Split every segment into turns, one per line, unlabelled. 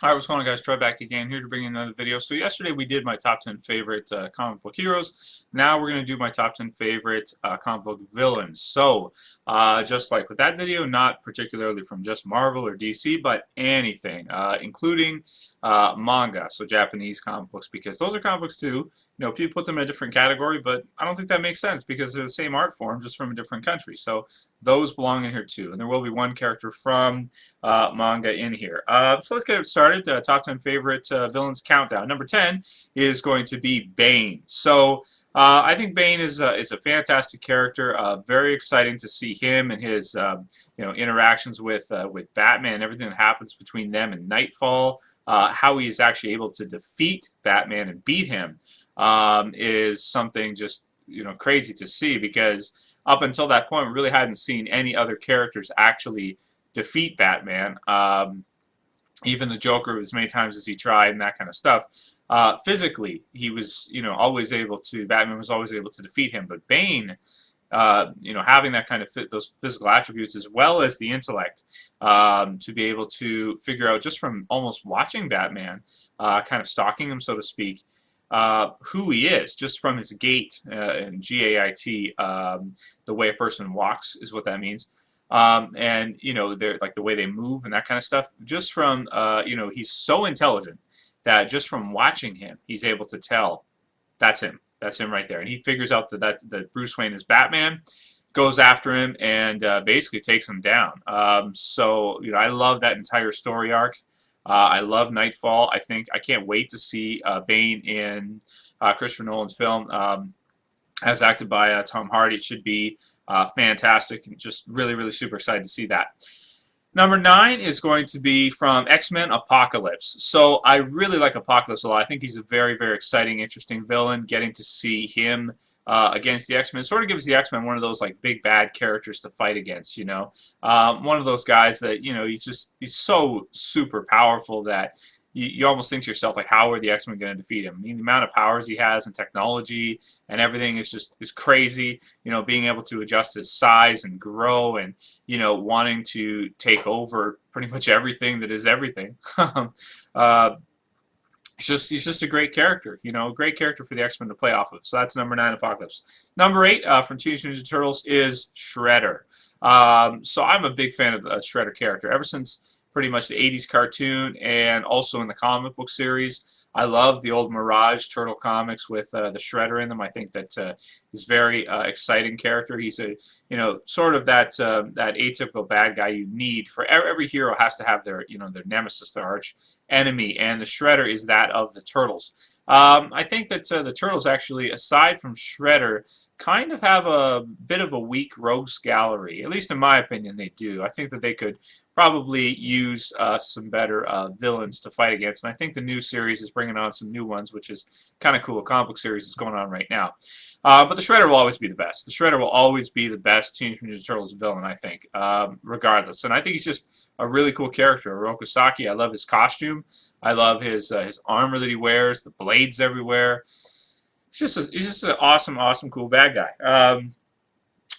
Alright, what's going on, guys? Trevor back again, here to bring you another video. So yesterday we did my top 10 favorite comic book heroes. Now we're going to do my top 10 favorite comic book villains. So, just like with that video, not particularly from just Marvel or DC, but anything, including manga, so Japanese comic books, because those are comic books too. You know, people put them in a different category, but I don't think that makes sense because they're the same art form, just from a different country. So those belong in here too. And there will be one character from manga in here. So let's get it started. Top 10 favorite villains countdown. Number 10 is going to be Bane. So I think Bane is a fantastic character. Very exciting to see him and his interactions with Batman. Everything that happens between them and Nightfall. How he is actually able to defeat Batman and beat him is something just crazy to see, because up until that point we really hadn't seen any other characters actually defeat Batman. Even the Joker, as many times as he tried and that kind of stuff. Physically, he was, always able to. Batman was always able to defeat him. But Bane, having that kind of those physical attributes as well as the intellect, to be able to figure out just from almost watching Batman, kind of stalking him, so to speak, who he is, just from his gait and GAIT, the way a person walks is what that means. And they're like the way they move and that kind of stuff. Just from he's so intelligent that just from watching him, he's able to tell that's him. That's him right there. And he figures out that Bruce Wayne is Batman, goes after him, and basically takes him down. So I love that entire story arc. I love Nightfall. I can't wait to see Bane in Christopher Nolan's film, as acted by Tom Hardy. It should be fantastic, and just really, really super excited to see that. Number 9 is going to be from X-Men Apocalypse. So I really like Apocalypse a lot. I think he's a very, very exciting, interesting villain. Getting to see him against the X-Men sort of gives the X-Men one of those like big bad characters to fight against. One of those guys that he's so super powerful that you almost think to yourself, like, how are the X-Men going to defeat him? I mean, the amount of powers he has and technology and everything is crazy. Being able to adjust his size and grow, and wanting to take over pretty much everything that is everything. He's just a great character, a great character for the X-Men to play off of. So that's number 9, Apocalypse. Number 8 from Teenage Mutant Ninja Turtles is Shredder. So I'm a big fan of the Shredder character ever since pretty much the 80s cartoon, and also in the comic book series. I love the old Mirage Turtle comics with the Shredder in them. I think that is very exciting character. He's a sort of that atypical bad guy you need. For every hero has to have their their nemesis, their arch enemy, and the Shredder is that of the Turtles. I think that the Turtles actually, aside from Shredder, kind of have a bit of a weak rogues gallery. At least in my opinion, they do. I think that they could probably use some better villains to fight against. And I think the new series is bringing on some new ones, which is kind of cool. A comic book series is going on right now. But the Shredder will always be the best. The Shredder will always be the best Teenage Mutant Ninja Turtles villain, I think, regardless. And I think he's just a really cool character. Oroku Saki, I love his costume. I love his armor that he wears, the blades everywhere. He's just an awesome, awesome, cool bad guy.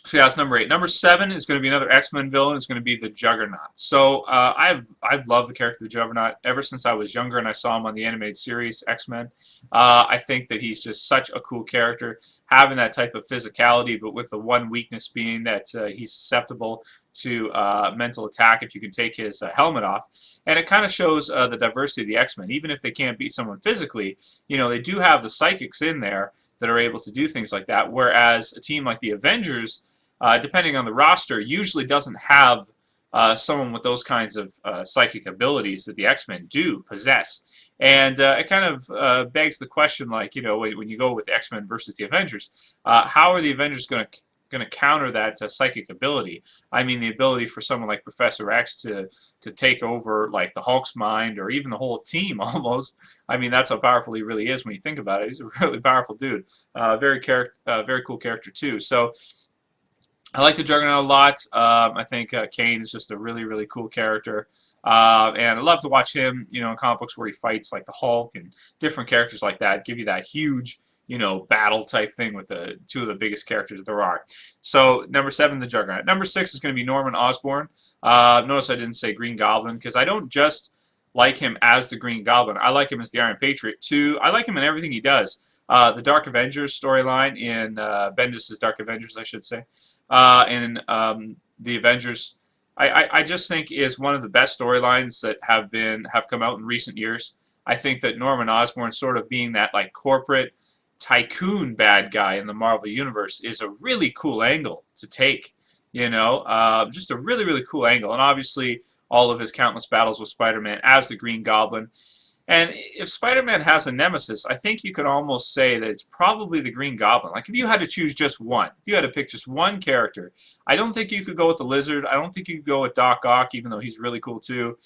So yeah, that's number 8. Number 7 is going to be another X-Men villain. It's going to be the Juggernaut. So I've loved the character of the Juggernaut ever since I was younger and I saw him on the animated series X-Men. I think that he's just such a cool character, having that type of physicality, but with the one weakness being that he's susceptible to mental attack if you can take his helmet off. And it kind of shows the diversity of the X-Men. Even if they can't beat someone physically, they do have the psychics in there that are able to do things like that, whereas a team like the Avengers, depending on the roster, usually doesn't have someone with those kinds of psychic abilities that the X-Men do possess. And it kind of begs the question, like, when you go with X-Men versus the Avengers, how are the Avengers going to counter that psychic ability? I mean, the ability for someone like Professor X to take over, like, the Hulk's mind, or even the whole team almost. I mean, that's how powerful he really is when you think about it. He's a really powerful dude. Very cool character too. So I like the Juggernaut a lot. I think Kane is just a really, really cool character. And I love to watch him, in comic books where he fights like the Hulk and different characters like that. Give you that huge, battle type thing with two of the biggest characters there are. So number 7, the Juggernaut. Number 6 is going to be Norman Osborn. Notice I didn't say Green Goblin, because I don't just like him as the Green Goblin. I like him as the Iron Patriot too. I like him in everything he does. The Dark Avengers storyline in Bendis' Dark Avengers, I should say, in the Avengers, I just think is one of the best storylines that have come out in recent years. I think that Norman Osborn sort of being that like corporate tycoon bad guy in the Marvel Universe is a really cool angle to take. Just a really, really cool angle. And obviously, all of his countless battles with Spider-Man as the Green Goblin. And if Spider-Man has a nemesis, I think you could almost say that it's probably the Green Goblin. Like, if you had to choose just one, if you had to pick just one character, I don't think you could go with the Lizard. I don't think you could go with Doc Ock, even though he's really cool too.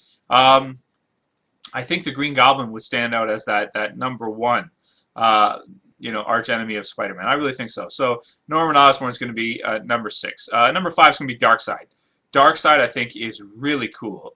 I think the Green Goblin would stand out as that number one, arch enemy of Spider-Man. I really think so. So Norman Osborn is going to be number 6. Number 5 is going to be Darkseid. Darkseid, I think, is really cool.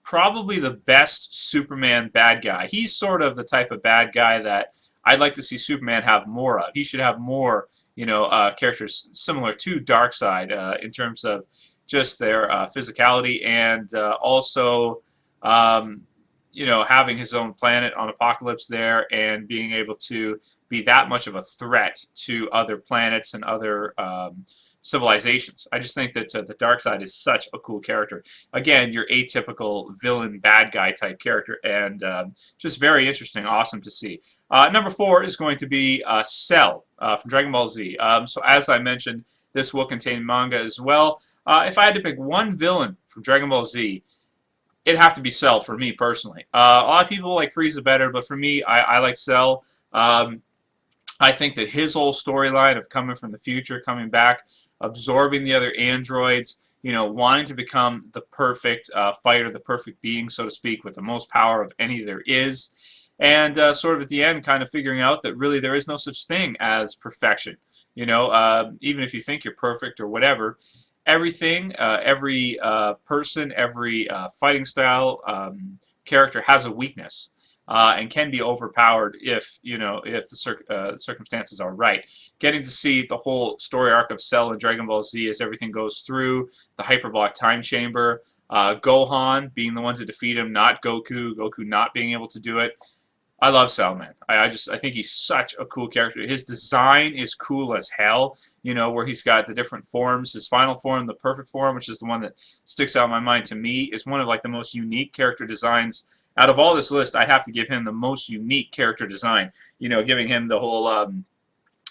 Probably the best Superman bad guy. He's sort of the type of bad guy that I'd like to see Superman have more of. He should have more, characters similar to Darkseid in terms of just their physicality and also, having his own planet on Apocalypse there and being able to be that much of a threat to other planets and other civilizations. I just think that the Darkseid is such a cool character. Again, your atypical villain, bad guy type character, and just very interesting, awesome to see. Number 4 is going to be Cell from Dragon Ball Z. So as I mentioned, this will contain manga as well. If I had to pick one villain from Dragon Ball Z, it'd have to be Cell for me personally. A lot of people like Frieza better, but for me, I like Cell. I think that his whole storyline of coming from the future, coming back, absorbing the other androids, wanting to become the perfect fighter, the perfect being, so to speak, with the most power of any there is, and sort of at the end kind of figuring out that really there is no such thing as perfection. Even if you think you're perfect or whatever, everything, every person, every fighting style, character has a weakness. And can be overpowered if the circumstances are right. Getting to see the whole story arc of Cell and Dragon Ball Z as everything goes through the hyperbolic time chamber, Gohan being the one to defeat him, not Goku, Goku not being able to do it. I love Sellman. I think he's such a cool character. His design is cool as hell, where he's got the different forms. His final form, the perfect form, which is the one that sticks out in my mind to me, is one of like the most unique character designs. Out of all this list, I'd have to give him the most unique character design. Giving him the whole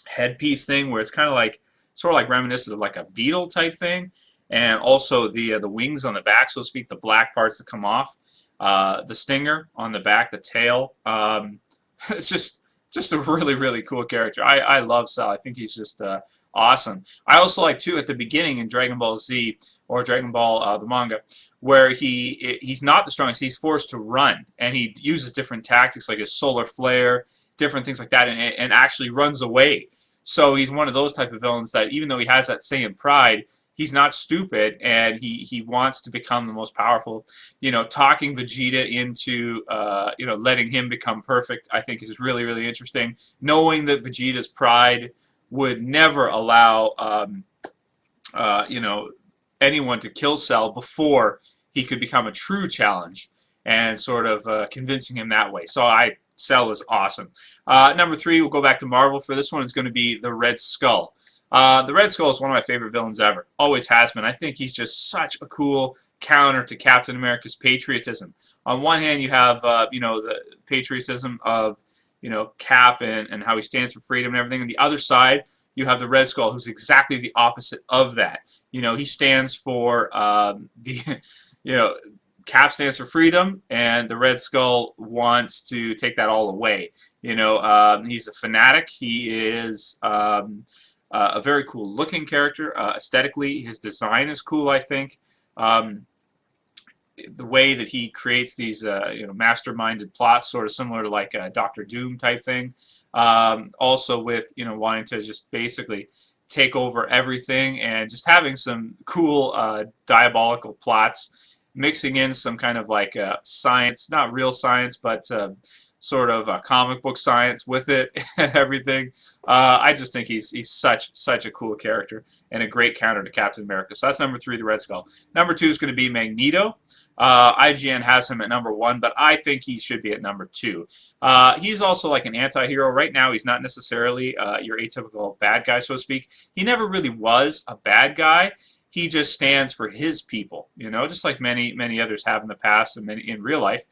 headpiece thing where it's kind of like, sort of like reminiscent of like a beetle type thing. And also the wings on the back, so to speak, the black parts that come off. The stinger on the back, the tail. It's just a really, really cool character. I love Cell. I think he's just awesome. I also like, too, at the beginning in Dragon Ball Z, or Dragon Ball, the manga, where he's not the strongest. He's forced to run, and he uses different tactics like his solar flare, different things like that, and actually runs away. So he's one of those type of villains that even though he has that Saiyan pride, he's not stupid, and he wants to become the most powerful. Talking Vegeta into letting him become perfect, I think is really, really interesting. Knowing that Vegeta's pride would never allow anyone to kill Cell before he could become a true challenge, and sort of convincing him that way. So Cell is awesome. Number 3, we'll go back to Marvel for this one. Is going to be the Red Skull. The Red Skull is one of my favorite villains ever. Always has been. I think he's just such a cool counter to Captain America's patriotism. On one hand, you have the patriotism of Cap and how he stands for freedom and everything. On the other side, you have the Red Skull, who's exactly the opposite of that. He stands for Cap stands for freedom, and the Red Skull wants to take that all away. He's a fanatic. He is a very cool looking character. Aesthetically, his design is cool, I think. The way that he creates these masterminded plots, sort of similar to like a Doctor Doom type thing. Also with wanting to just basically take over everything and just having some cool diabolical plots, mixing in some kind of like science, not real science, but sort of comic book science with it and everything. I just think he's such a cool character and a great counter to Captain America. So that's number 3, the Red Skull. Number 2 is going to be Magneto. IGN has him at number 1, but I think he should be at number 2. He's also like an anti-hero. Right now, he's not necessarily your atypical bad guy, so to speak. He never really was a bad guy. He just stands for his people, you know, just like many others have in the past and many in real life.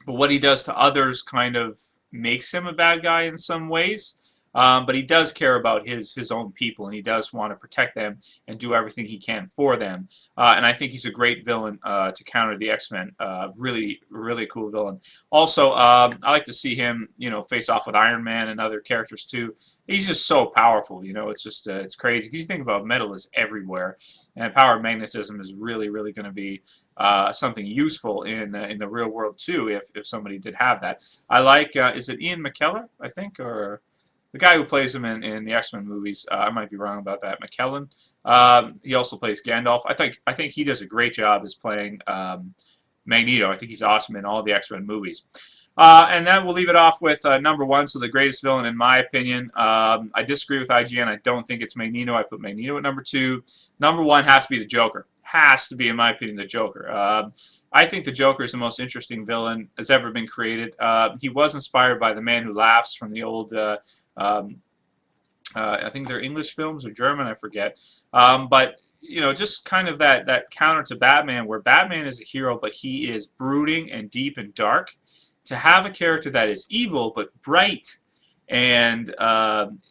But what he does to others kind of makes him a bad guy in some ways. But he does care about his own people, and he does want to protect them and do everything he can for them. And I think he's a great villain to counter the X-Men. Really cool villain. Also, I like to see him, you know, face off with Iron Man and other characters too. He's just so powerful, you know. It's just it's crazy. Because you think about metal is everywhere, and power of magnetism is really going to be something useful in the real world too. If somebody did have that, I like. Is it Ian McKellen, I think, or the guy who plays him in the X-Men movies? I might be wrong about that. McKellen. He also plays Gandalf. I think he does a great job as playing Magneto. I think he's awesome in all the X-Men movies. And then we'll leave it off with number 1, so the greatest villain in my opinion. I disagree with IGN. I don't think it's Magneto. I put Magneto at number 2. Number 1 has to be the Joker. Has to be, in my opinion, the Joker. I think the Joker is the most interesting villain that's ever been created. He was inspired by The Man Who Laughs from the old, I think they're English films or German, I forget. But you know, just kind of that counter to Batman, where Batman is a hero, but he is brooding and deep and dark. To have a character that is evil but bright and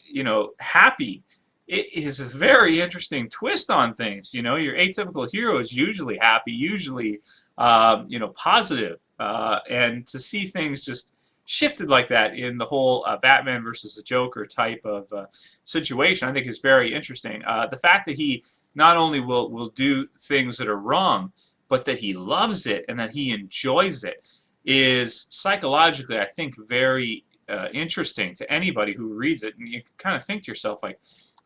you know, happy, it is a very interesting twist on things. You know, your atypical hero is usually happy, usually you know, positive, and to see things just shifted like that in the whole Batman versus the Joker type of situation, I think is very interesting. The fact that he not only will do things that are wrong, but that he loves it and that he enjoys it is psychologically, I think, very interesting to anybody who reads it. And you kind of think to yourself, like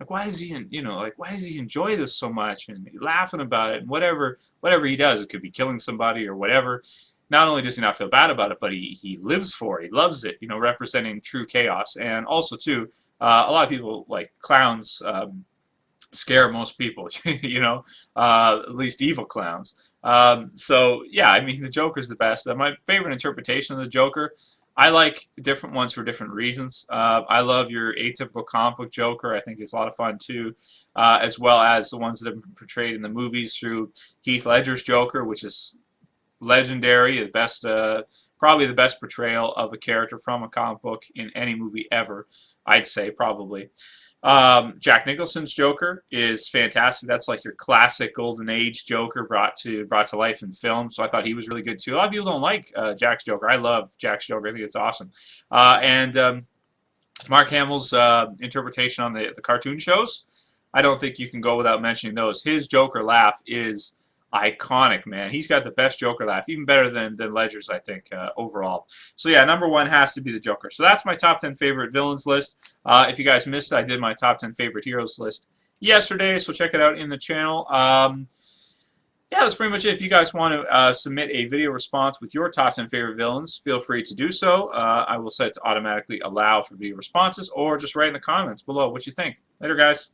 why does he, you know, like why does he enjoy this so much and laughing about it and whatever he does, it could be killing somebody or whatever. Not only does he not feel bad about it, but he lives for it. He loves it, you know, representing true chaos. And also too, a lot of people, like clowns, scare most people, you know, at least evil clowns. So yeah, I mean, the Joker's the best. My favorite interpretation of the Joker, I like different ones for different reasons. I love your atypical comic book Joker. I think it's a lot of fun too, as well as the ones that have been portrayed in the movies through Heath Ledger's Joker, which is legendary, the best, probably the best portrayal of a character from a comic book in any movie ever, I'd say, probably. Jack Nicholson's Joker is fantastic. That's like your classic golden age Joker brought to life in film. So I thought he was really good too. A lot of people don't like Jack's Joker. I love Jack's Joker. I think it's awesome. And Mark Hamill's interpretation on the cartoon shows, I don't think you can go without mentioning those. His Joker laugh is iconic, man. He's got the best Joker laugh, even better than Ledger's, I think, overall. So yeah, number 1 has to be the Joker. So that's my top 10 favorite villains list. If you guys missed it, I did my top 10 favorite heroes list yesterday, so check it out in the channel. Yeah, that's pretty much it. If you guys want to submit a video response with your top 10 favorite villains, feel free to do so. I will set it to automatically allow for video responses, or just write in the comments below what you think. Later, guys.